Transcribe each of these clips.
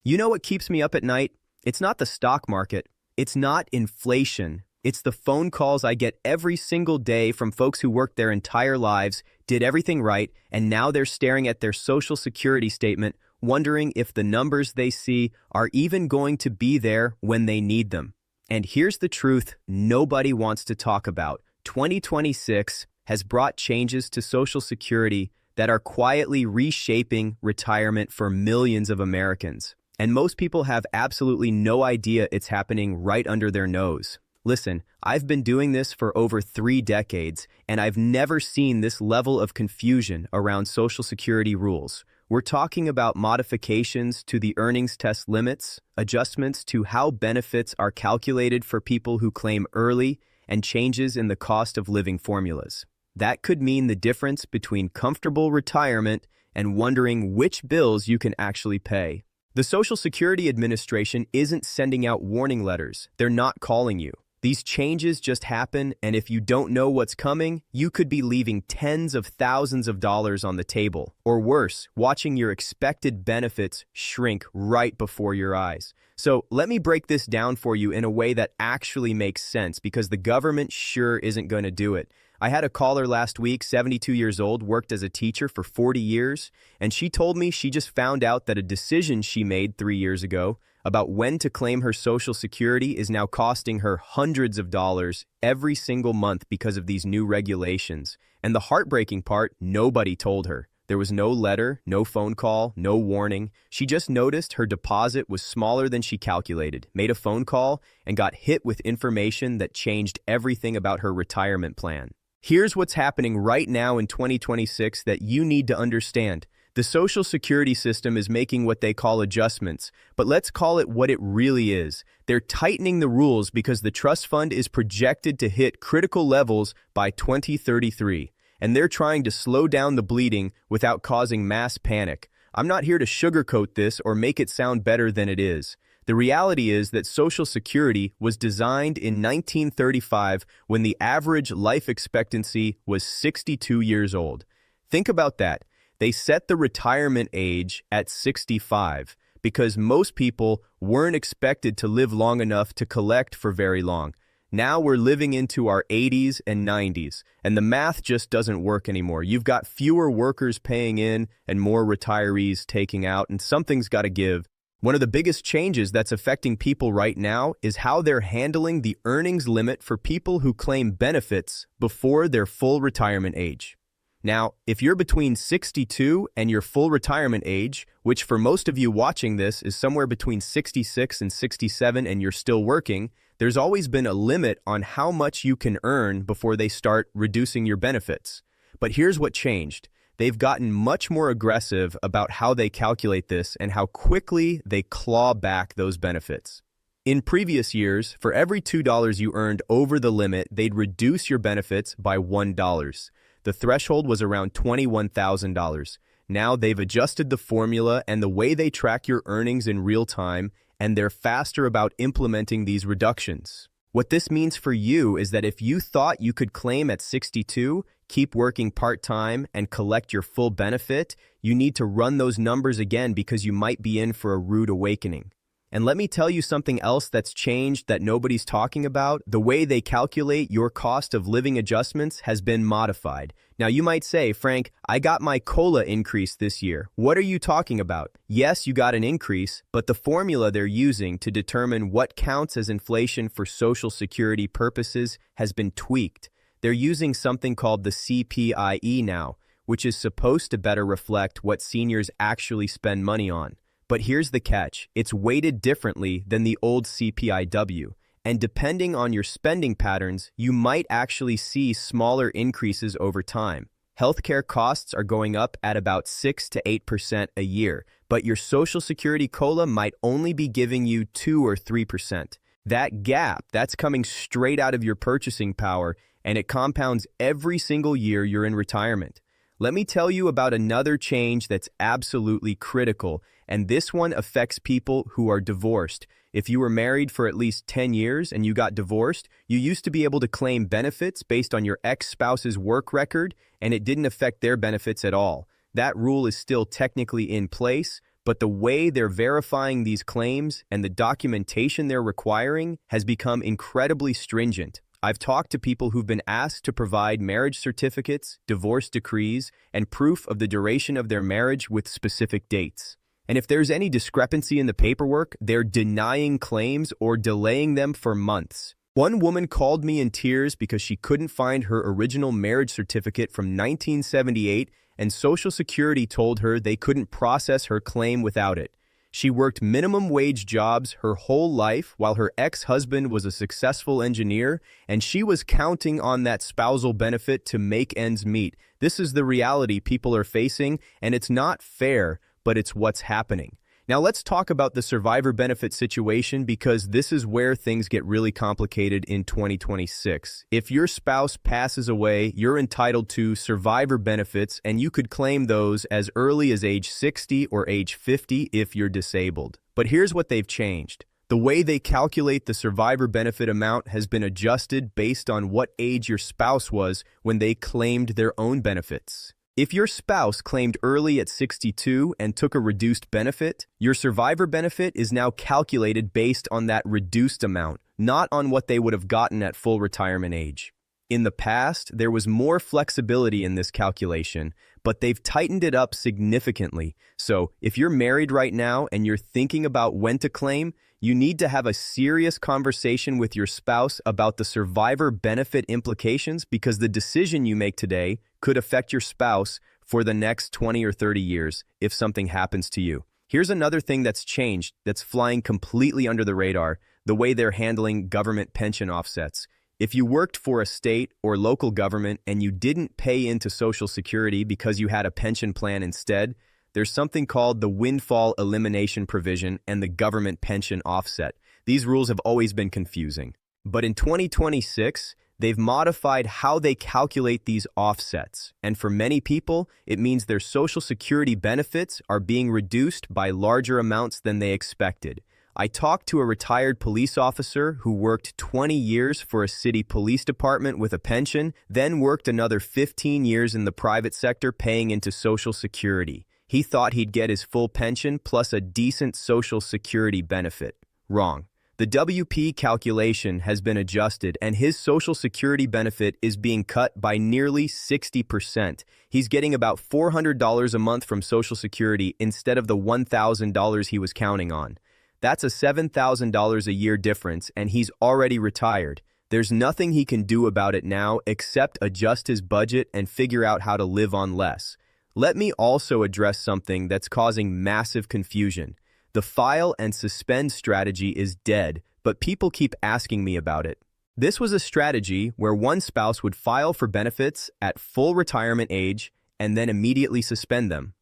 You know what keeps me up at night? It's not the stock market. It's not inflation. It's the phone calls I get every single day from folks who worked their entire lives, did everything right, and now they're staring at their Social Security statement, wondering if the numbers they see are even going to be there when they need them. And here's the truth nobody wants to talk about. 2026 has brought changes to Social Security that are quietly reshaping retirement for millions of Americans. And most people have absolutely no idea it's happening right under their nose. Listen, I've been doing this for over 3 decades, and I've never seen this level of confusion around Social Security rules. We're talking about modifications to the earnings test limits, adjustments to how benefits are calculated for people who claim early, and changes in the cost of living formulas. That could mean the difference between comfortable retirement and wondering which bills you can actually pay. The Social Security Administration isn't sending out warning letters. They're not calling you. These changes just happen, and if you don't know what's coming, you could be leaving tens of thousands of dollars on the table. Or worse, watching your expected benefits shrink right before your eyes. So let me break this down for you in a way that actually makes sense, because the government sure isn't going to do it. I had a caller last week, 72 years old, worked as a teacher for 40 years, and she told me she just found out that a decision she made 3 years ago about when to claim her Social Security is now costing her hundreds of dollars every single month because of these new regulations. And the heartbreaking part, nobody told her. There was no letter, no phone call, no warning. She just noticed her deposit was smaller than she calculated, made a phone call, and got hit with information that changed everything about her retirement plan. Here's what's happening right now in 2026 that you need to understand. The Social Security system is making what they call adjustments, but let's call it what it really is. They're tightening the rules because the trust fund is projected to hit critical levels by 2033, and they're trying to slow down the bleeding without causing mass panic. I'm not here to sugarcoat this or make it sound better than it is. The reality is that Social Security was designed in 1935 when the average life expectancy was 62 years old. Think about that. They set the retirement age at 65 because most people weren't expected to live long enough to collect for very long. Now we're living into our 80s and 90s, and the math just doesn't work anymore. You've got fewer workers paying in and more retirees taking out, and something's got to give. One of the biggest changes that's affecting people right now is how they're handling the earnings limit for people who claim benefits before their full retirement age. Now, if you're between 62 and your full retirement age, which for most of you watching this is somewhere between 66 and 67 and you're still working, there's always been a limit on how much you can earn before they start reducing your benefits. But here's what changed. They've gotten much more aggressive about how they calculate this and how quickly they claw back those benefits. In previous years, for every $2 you earned over the limit, they'd reduce your benefits by $1. The threshold was around $21,000. Now they've adjusted the formula and the way they track your earnings in real time, and they're faster about implementing these reductions. What this means for you is that if you thought you could claim at 62, keep working part-time, and collect your full benefit, you need to run those numbers again because you might be in for a rude awakening. And let me tell you something else that's changed that nobody's talking about. The way they calculate your cost of living adjustments has been modified. Now you might say, Frank, I got my COLA increase this year. What are you talking about? Yes, you got an increase, but the formula they're using to determine what counts as inflation for Social Security purposes has been tweaked. They're using something called the CPIE now, which is supposed to better reflect what seniors actually spend money on. But here's the catch. It's weighted differently than the old CPIW, and depending on your spending patterns, you might actually see smaller increases over time. Healthcare costs are going up at about 6 to 8% a year, but your Social Security COLA might only be giving you 2 or 3%. That gap, that's coming straight out of your purchasing power, and it compounds every single year you're in retirement. Let me tell you about another change that's absolutely critical, and this one affects people who are divorced. If you were married for at least 10 years and you got divorced, you used to be able to claim benefits based on your ex-spouse's work record, and it didn't affect their benefits at all. That rule is still technically in place, but the way they're verifying these claims and the documentation they're requiring has become incredibly stringent. I've talked to people who've been asked to provide marriage certificates, divorce decrees, and proof of the duration of their marriage with specific dates. And if there's any discrepancy in the paperwork, they're denying claims or delaying them for months. One woman called me in tears because she couldn't find her original marriage certificate from 1978, and Social Security told her they couldn't process her claim without it. She worked minimum wage jobs her whole life while her ex-husband was a successful engineer, and she was counting on that spousal benefit to make ends meet. This is the reality people are facing, and it's not fair, but it's what's happening. Now let's talk about the survivor benefit situation, because this is where things get really complicated in 2026. If your spouse passes away, you're entitled to survivor benefits, and you could claim those as early as age 60 or age 50 if you're disabled. But here's what they've changed. The way they calculate the survivor benefit amount has been adjusted based on what age your spouse was when they claimed their own benefits. If your spouse claimed early at 62 and took a reduced benefit, your survivor benefit is now calculated based on that reduced amount, not on what they would have gotten at full retirement age. In the past, there was more flexibility in this calculation, but they've tightened it up significantly. So, if you're married right now and you're thinking about when to claim, you need to have a serious conversation with your spouse about the survivor benefit implications, because the decision you make today could affect your spouse for the next 20 or 30 years if something happens to you. Here's another thing that's changed that's flying completely under the radar: the way they're handling government pension offsets. If you worked for a state or local government and you didn't pay into Social Security because you had a pension plan instead, there's something called the windfall elimination provision and the government pension offset. These rules have always been confusing. But in 2026, they've modified how they calculate these offsets. And for many people, it means their Social Security benefits are being reduced by larger amounts than they expected. I talked to a retired police officer who worked 20 years for a city police department with a pension, then worked another 15 years in the private sector paying into Social Security. He thought he'd get his full pension plus a decent Social Security benefit. Wrong. The WP calculation has been adjusted, and his Social Security benefit is being cut by nearly 60%. He's getting about $400 a month from Social Security instead of the $1,000 he was counting on. That's a $7,000 a year difference, and he's already retired. There's nothing he can do about it now except adjust his budget and figure out how to live on less. Let me also address something that's causing massive confusion. The file and suspend strategy is dead, but people keep asking me about it. This was a strategy where one spouse would file for benefits at full retirement age and then immediately suspend them,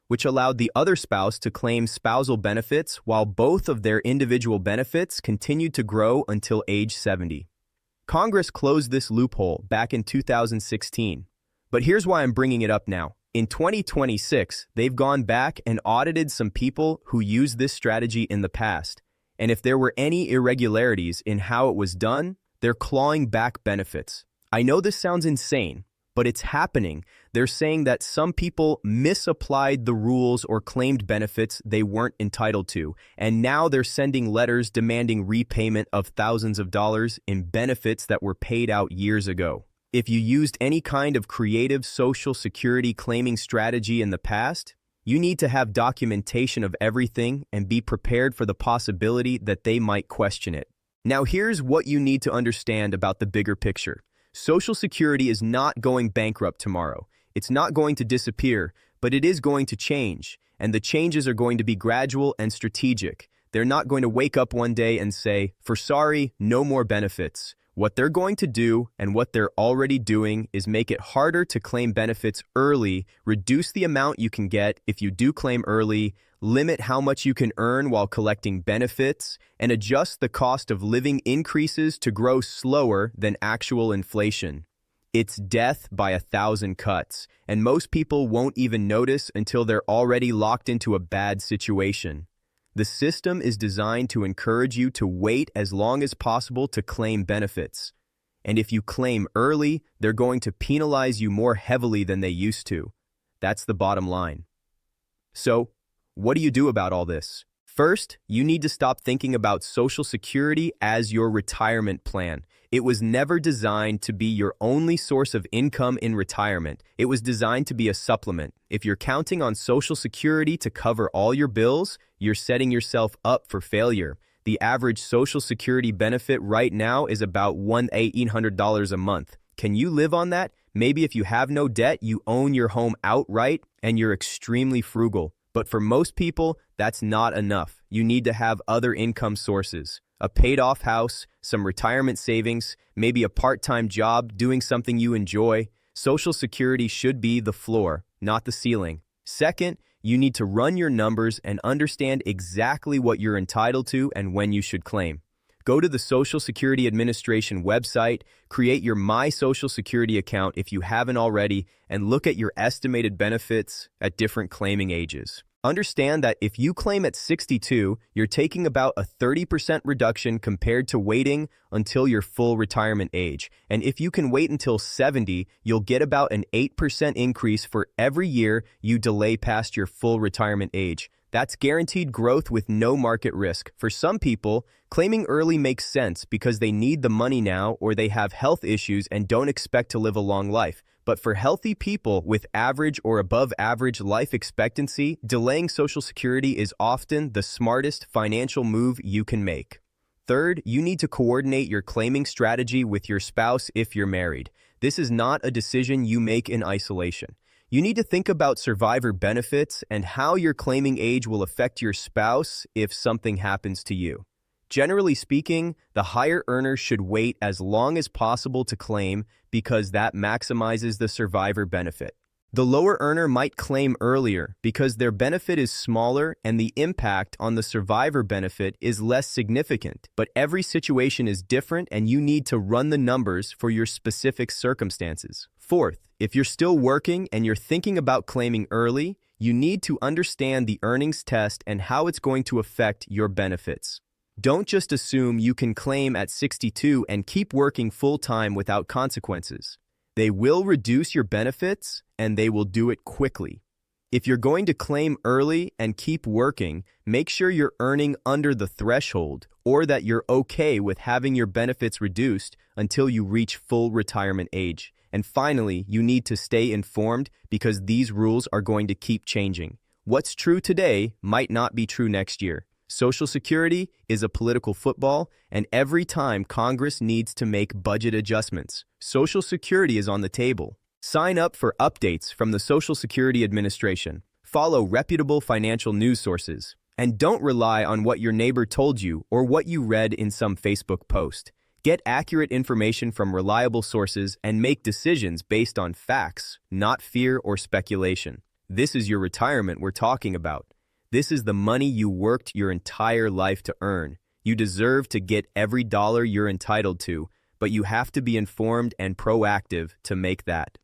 which allowed the other spouse to claim spousal benefits while both of their individual benefits continued to grow until age 70. Congress closed this loophole back in 2016. But here's why I'm bringing it up now. In 2026, they've gone back and audited some people who used this strategy in the past. And if there were any irregularities in how it was done, they're clawing back benefits. I know this sounds insane, but it's happening. They're saying that some people misapplied the rules or claimed benefits they weren't entitled to, and now they're sending letters demanding repayment of thousands of dollars in benefits that were paid out years ago. If you used any kind of creative Social Security claiming strategy in the past, you need to have documentation of everything and be prepared for the possibility that they might question it. Now here's what you need to understand about the bigger picture. Social Security is not going bankrupt tomorrow. It's not going to disappear, but it is going to change, and the changes are going to be gradual and strategic. They're not going to wake up one day and say, "For sorry, no more benefits." What they're going to do, and what they're already doing, is make it harder to claim benefits early, reduce the amount you can get if you do claim early, limit how much you can earn while collecting benefits, and adjust the cost of living increases to grow slower than actual inflation. It's death by 1,000 cuts, and most people won't even notice until they're already locked into a bad situation. The system is designed to encourage you to wait as long as possible to claim benefits. And if you claim early, they're going to penalize you more heavily than they used to. That's the bottom line. So, What do you do about all this? First, you need to stop thinking about Social Security as your retirement plan. It was never designed to be your only source of income in retirement. It was designed to be a supplement. If you're counting on Social Security to cover all your bills, you're setting yourself up for failure. The average Social Security benefit right now is about $1,800 a month. Can you live on that? Maybe if you have no debt, you own your home outright, and you're extremely frugal. But for most people, that's not enough. You need to have other income sources. A paid-off house, some retirement savings, maybe a part-time job doing something you enjoy. Social Security should be the floor, not the ceiling. Second, you need to run your numbers and understand exactly what you're entitled to and when you should claim. Go to the Social Security Administration website, create your My Social Security account if you haven't already, and look at your estimated benefits at different claiming ages. Understand that if you claim at 62, you're taking about a 30% reduction compared to waiting until your full retirement age. And if you can wait until 70, you'll get about an 8% increase for every year you delay past your full retirement age. That's guaranteed growth with no market risk. For some people, claiming early makes sense because they need the money now or they have health issues and don't expect to live a long life. But for healthy people with average or above average life expectancy, delaying Social Security is often the smartest financial move you can make. Third, you need to coordinate your claiming strategy with your spouse if you're married. This is not a decision you make in isolation. You need to think about survivor benefits and how your claiming age will affect your spouse if something happens to you. Generally speaking, the higher earner should wait as long as possible to claim because that maximizes the survivor benefit. The lower earner might claim earlier because their benefit is smaller and the impact on the survivor benefit is less significant. But every situation is different and you need to run the numbers for your specific circumstances. Fourth, if you're still working and you're thinking about claiming early, you need to understand the earnings test and how it's going to affect your benefits. Don't just assume you can claim at 62 and keep working full-time without consequences. They will reduce your benefits, and they will do it quickly. If you're going to claim early and keep working, make sure you're earning under the threshold or that you're okay with having your benefits reduced until you reach full retirement age. And finally, you need to stay informed because these rules are going to keep changing. What's true today might not be true next year. Social Security is a political football, and every time Congress needs to make budget adjustments, Social Security is on the table. Sign up for updates from the Social Security Administration. Follow reputable financial news sources. And don't rely on what your neighbor told you or what you read in some Facebook post. Get accurate information from reliable sources and make decisions based on facts, not fear or speculation. This is your retirement we're talking about. This is the money you worked your entire life to earn. You deserve to get every dollar you're entitled to, but you have to be informed and proactive to make that.